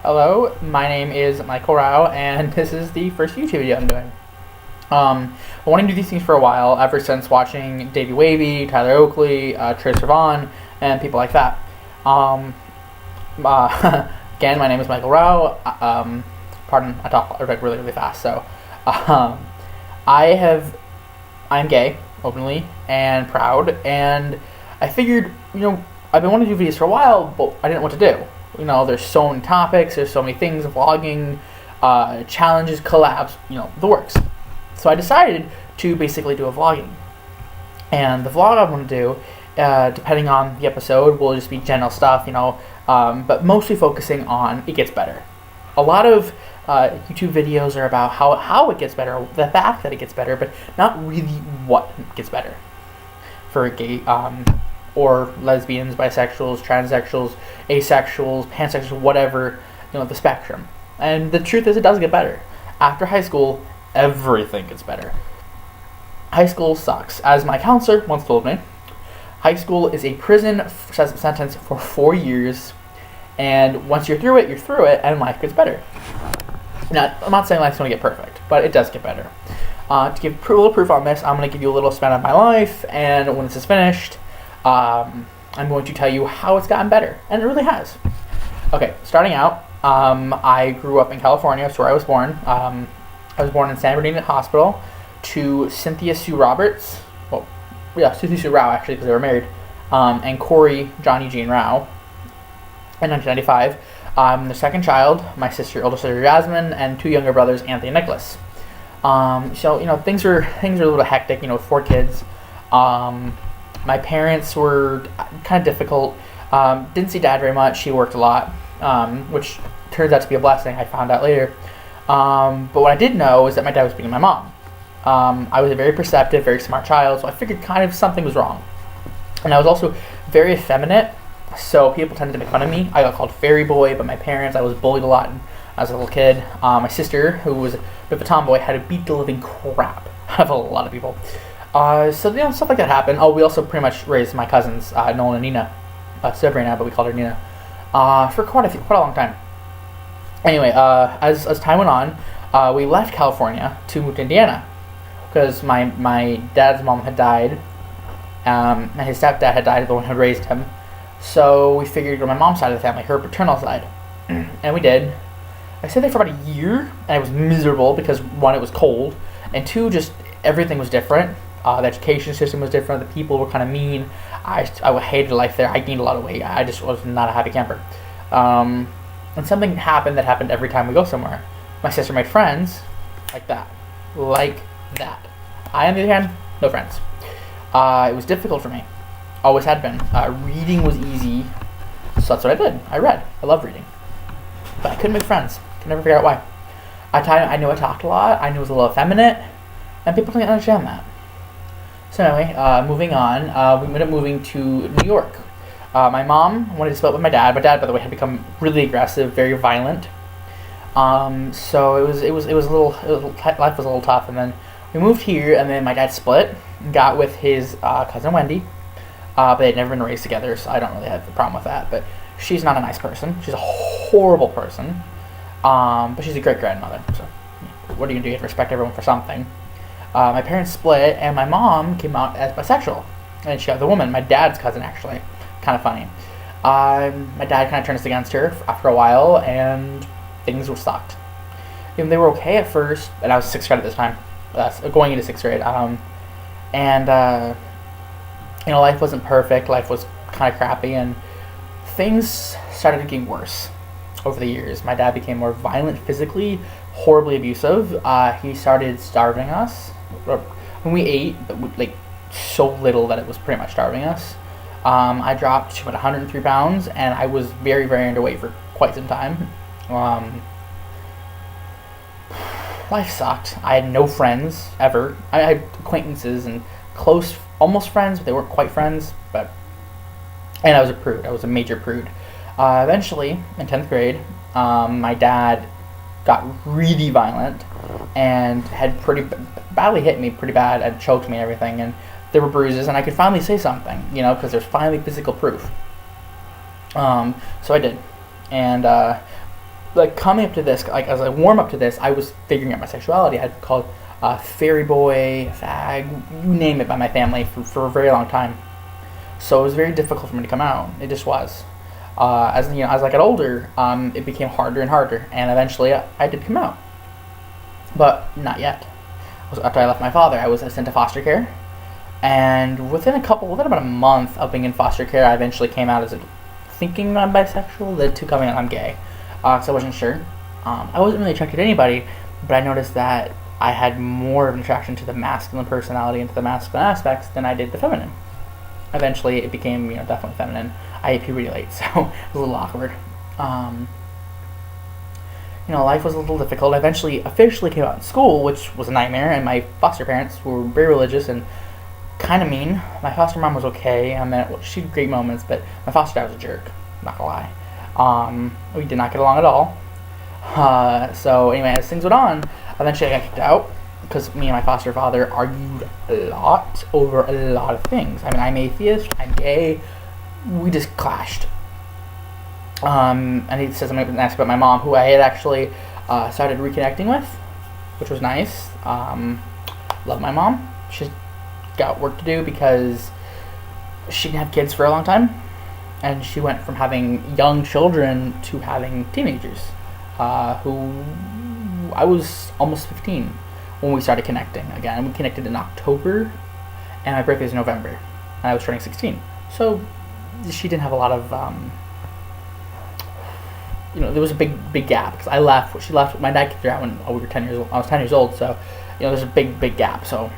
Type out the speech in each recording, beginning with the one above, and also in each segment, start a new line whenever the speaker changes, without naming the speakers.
Hello, my name is Michael Rao, and this is the first YouTube video I'm doing. I wanted to do these things for a while, ever since watching Davey Wavy, Tyler Oakley, Tracer Vaughn, and people like that. Again, my name is Michael Rao. Pardon, I talk really, really fast. So, I'm gay, openly and proud, and I figured, I've been wanting to do videos for a while, but I didn't know what to do. There's so many topics, there's so many things, vlogging, challenges, collabs, the works. So I decided to basically do a vlogging. And the vlog I want to do, depending on the episode, will just be general stuff, but mostly focusing on it gets better. A lot of YouTube videos are about how it gets better, the fact that it gets better, but not really what gets better for gay or lesbians, bisexuals, transsexuals, asexuals, pansexuals, whatever, the spectrum. And the truth is, it does get better. After high school, everything gets better. High school sucks. As my counselor once told me, high school is a prison sentence for 4 years, and once you're through it, and life gets better. Now, I'm not saying life's going to get perfect, but it does get better. To give a little proof on this, I'm going to give you a little span of my life, and when this is finished, I'm going to tell you how it's gotten better, and it really has. Okay, starting out, I grew up in California. That's where I was born. I was born in San Bernardino Hospital to Cynthia Sue Roberts. Well, yeah, Cynthia Sue Rao, actually, because they were married, and Corey John Eugene Rao in 1995. I'm the second child, my older sister Jasmine, and two younger brothers, Anthony and Nicholas. So, things are a little hectic, 4 kids. My parents were kind of difficult. Didn't see dad very much. He worked a lot, which turns out to be a blessing. I found out later. But what I did know is that my dad was beating my mom. I was a very perceptive, very smart child, so I figured kind of something was wrong. And I was also very effeminate, so people tended to make fun of me. I got called fairy boy by my parents. I was bullied a lot as a little kid. My sister, who was a bit of a tomboy, had to beat the living crap out of a lot of people. So, stuff like that happened. Oh, we also pretty much raised my cousins, Nolan and Nina. Sabrina, but we called her Nina. For quite a long time. Anyway, as time went on, we left California to move to Indiana. Because my dad's mom had died. And his stepdad had died, the one who raised him. So we figured to go to my mom's side of the family, her paternal side. And we did. I stayed there for about a year, and I was miserable because, 1, it was cold, and 2, just everything was different. The education system was different. The people were kind of mean. I hated life there. I gained a lot of weight. I just was not a happy camper. And something happened that happened every time we go somewhere. My sister made friends like that. I, on the other hand, no friends. It was difficult for me. Always had been. Reading was easy, so that's what I did. I read. I love reading. But I couldn't make friends. Could never figure out why. I knew I talked a lot. I knew I was a little effeminate, and people didn't understand that. So anyway, moving on, we ended up moving to New York. My mom wanted to split with my dad. My dad, by the way, had become really aggressive, very violent. So it was a little life was a little tough. And then we moved here, and then my dad split, and got with his cousin Wendy. But they'd never been raised together, so I don't really have a problem with that. But she's not a nice person. She's a horrible person. But she's a great grandmother. So what are you gonna do? You have to respect everyone for something. My parents split, and my mom came out as bisexual. And she got the woman, my dad's cousin, actually. Kind of funny. My dad kind of turned us against her after a while, and things were sucked. They were okay at first, and I was 6th grade at this time. Going into 6th grade. Life wasn't perfect. Life was kind of crappy, and things started getting worse over the years. My dad became more violent physically, horribly abusive. He started starving us. When we ate, but so little that it was pretty much starving us. I dropped to about 103 pounds, and I was very, very underweight for quite some time. Life sucked. I had no friends, ever. I had acquaintances and close, almost friends, but they weren't quite friends. And I was a prude. I was a major prude. Eventually, in 10th grade, my dad got really violent and had pretty badly hit me pretty bad and choked me and everything. And there were bruises, and I could finally say something, because there's finally physical proof. So I did. And like coming up to this, like as I warm up to this, I was figuring out my sexuality. I'd been called fairy boy, fag, you name it, by my family for a very long time. So it was very difficult for me to come out. It just was. As I got older, it became harder and harder, and eventually I did come out, but not yet. After I left my father, I was sent to foster care, and within about a month of being in foster care, I eventually came out as thinking I'm bisexual, then to coming out I'm gay, because I wasn't sure. I wasn't really attracted to anybody, but I noticed that I had more of an attraction to the masculine personality and to the masculine aspects than I did the feminine. Eventually, it became, definitely feminine. I hit puberty late, so it was a little awkward. Life was a little difficult. I eventually officially came out in school, which was a nightmare, and my foster parents were very religious and kind of mean. My foster mom was okay. She had great moments, but my foster dad was a jerk, not gonna lie. We did not get along at all. So anyway, as things went on, eventually I got kicked out because me and my foster father argued a lot over a lot of things. I mean, I'm atheist, I'm gay, we just clashed. And he says I'm going to ask about my mom, who I had actually started reconnecting with, which was nice. Love my mom. She's got work to do because she didn't have kids for a long time, and she went from having young children to having teenagers, who I was almost 15 when we started connecting again. We connected in October, and my birthday is November, and I was turning 16. So she didn't have a lot of, there was a big gap because I left. She left. My dad kicked her out when we were 10 years old. I was 10 years old, so there's a big gap. So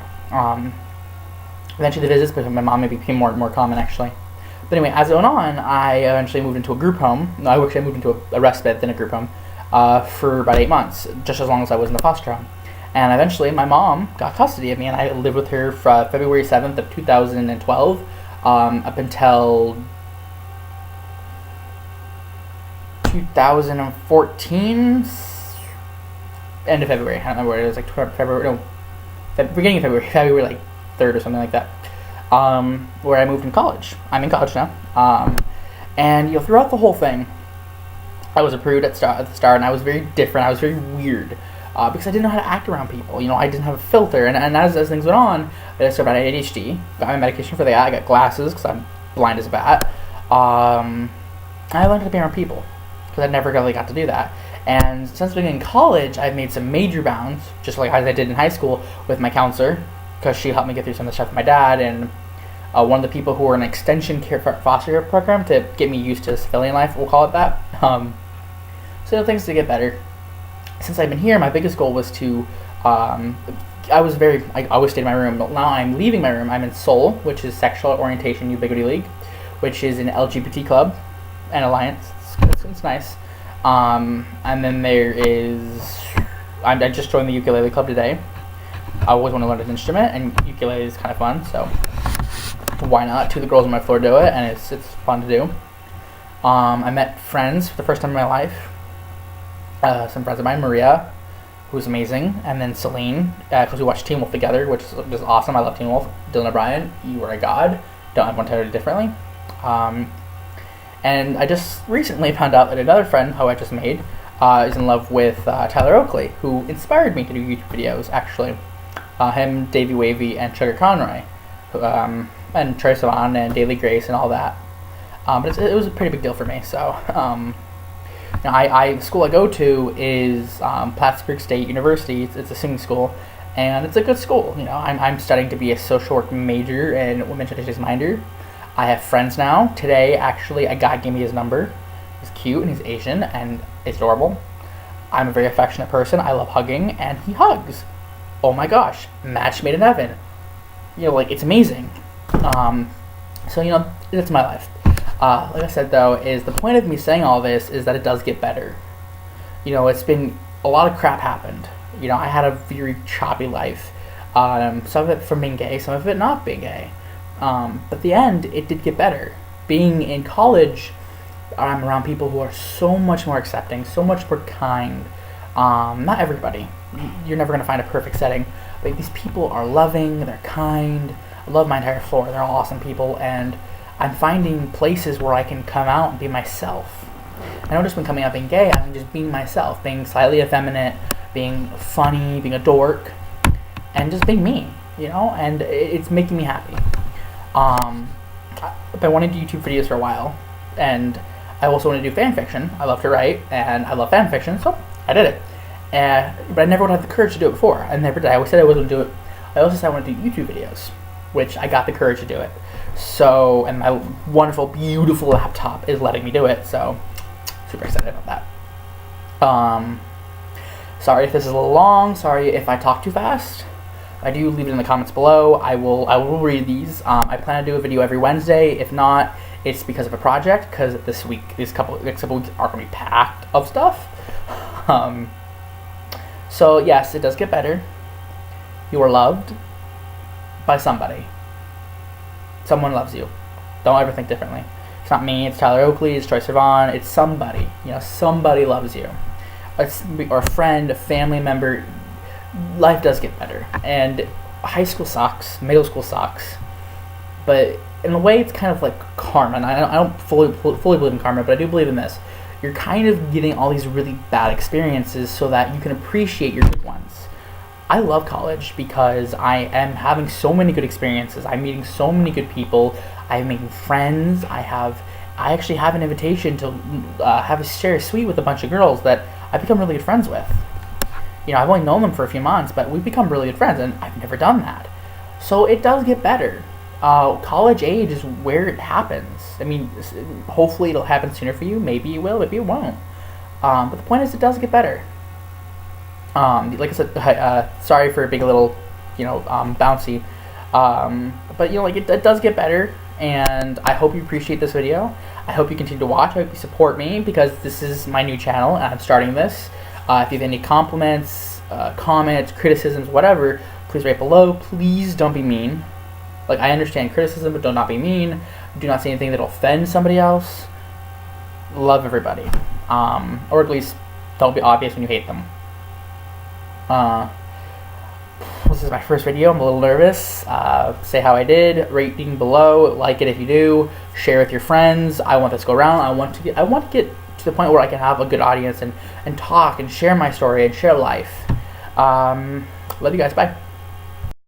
eventually the visits between my mom maybe became more common actually. But anyway, as it went on, I eventually moved into a group home. No, I actually moved into a respite, then a group home, for about 8 months, just as long as I was in the foster home. And eventually, my mom got custody of me, and I lived with her from February 7th of 2012 up until 2014, end of February. I don't remember what it was, like beginning of February like 3rd or something like that, where I moved in college. I'm in college now. And throughout the whole thing, I was a prude at the start, and I was very different. I was very weird. Because I didn't know how to act around people. I didn't have a filter. And as things went on, I started about ADHD. Got my medication for that. I got glasses because I'm blind as a bat. I learned how to be around people because I never really got to do that. And since being in college, I've made some major bounds, just like as I did in high school with my counselor, because she helped me get through some of the stuff with my dad and one of the people who were in an extension care foster care program to get me used to civilian life, we'll call it that. So things to get better. Since I've been here, my biggest goal was to, I always stayed in my room, but now I'm leaving my room. I'm in Soul, which is Sexual Orientation Ubiquity League, which is an LGBT club and alliance. It's nice. And then there is, I just joined the ukulele club today. I always want to learn an instrument, and ukulele is kind of fun, so why not? 2 of the girls on my floor do it, and it's fun to do. I met friends for the first time in my life. Some friends of mine, Maria, who's amazing, and then Celine, because we watched Teen Wolf together, which is just awesome. I love Teen Wolf. Dylan O'Brien, you are a god. Don't have one tell you differently. And I just recently found out that another friend, who I just made, is in love with Tyler Oakley, who inspired me to do YouTube videos, actually. Him, Davey Wavy, and Sugar Conroy, and Trey Sivan, and Daily Grace, and all that. But it was a pretty big deal for me, so... the school I go to is Plattsburgh State University. It's a singing school, and it's a good school. I'm studying to be a social work major and women's education minor. I have friends now. Today, actually, a guy gave me his number. He's cute, and he's Asian, and it's adorable. I'm a very affectionate person. I love hugging, and he hugs. Oh my gosh, match made in heaven. It's amazing. So, that's my life. Like I said, though, is the point of me saying all this is that it does get better. It's been a lot of crap happened. I had a very choppy life. Some of it from being gay, some of it not being gay. But the end, it did get better. Being in college, I'm around people who are so much more accepting, so much more kind. Not everybody. You're never going to find a perfect setting. But these people are loving, they're kind. I love my entire floor. They're all awesome people, and I'm finding places where I can come out and be myself. I don't just mean coming out being gay, I mean just being myself, being slightly effeminate, being funny, being a dork, and just being me, you know, and it's making me happy. I've been wanting to do YouTube videos for a while, and I also want to do fan fiction. I love to write, and I love fan fiction, so I did it. But I never would have the courage to do it before. I never did. I always said I was going to do it. I also said I want to do YouTube videos, which I got the courage to do it. So, and my wonderful, beautiful laptop is letting me do it, so super excited about that. Sorry if this is a little long. Sorry if I talk too fast. I do leave it in the comments below. I will read these. I plan to do a video every Wednesday. If not, it's because of a project. Because this week, next couple weeks are gonna be packed of stuff. So yes, it does get better. You are loved by somebody. Someone loves you. Don't ever think differently. It's not me. It's Tyler Oakley. It's Troy Servan. It's somebody. You know, somebody loves you. Or a friend, a family member. Life does get better, and high school sucks, middle school sucks, but in a way it's kind of like karma, and I don't fully believe in karma, but I do believe in this. You're kind of getting all these really bad experiences so that you can appreciate your good ones. I love college because I am having so many good experiences. I'm meeting so many good people. I'm making friends. I actually have an invitation to share a suite with a bunch of girls that I've become really good friends with. You know, I've only known them for a few months, but we've become really good friends, and I've never done that. So it does get better. College age is where it happens. I mean, hopefully it'll happen sooner for you. Maybe it will, maybe it won't. But the point is, it does get better. Like I said, sorry for being a little, bouncy. But, like, it does get better, and I hope you appreciate this video. I hope you continue to watch. I hope you support me, because this is my new channel, and I'm starting this. If you have any compliments, comments, criticisms, whatever, please write below. Please don't be mean. Like, I understand criticism, but do not be mean. Do not say anything that will offend somebody else. Love everybody. Or at least don't be obvious when you hate them. This is my first video. I'm a little nervous. Say how I did. Rating below. Like it if you do. Share with your friends. I want this to go around. I want to get to the point where I can have a good audience and talk and share my story and share life. Love you guys. Bye.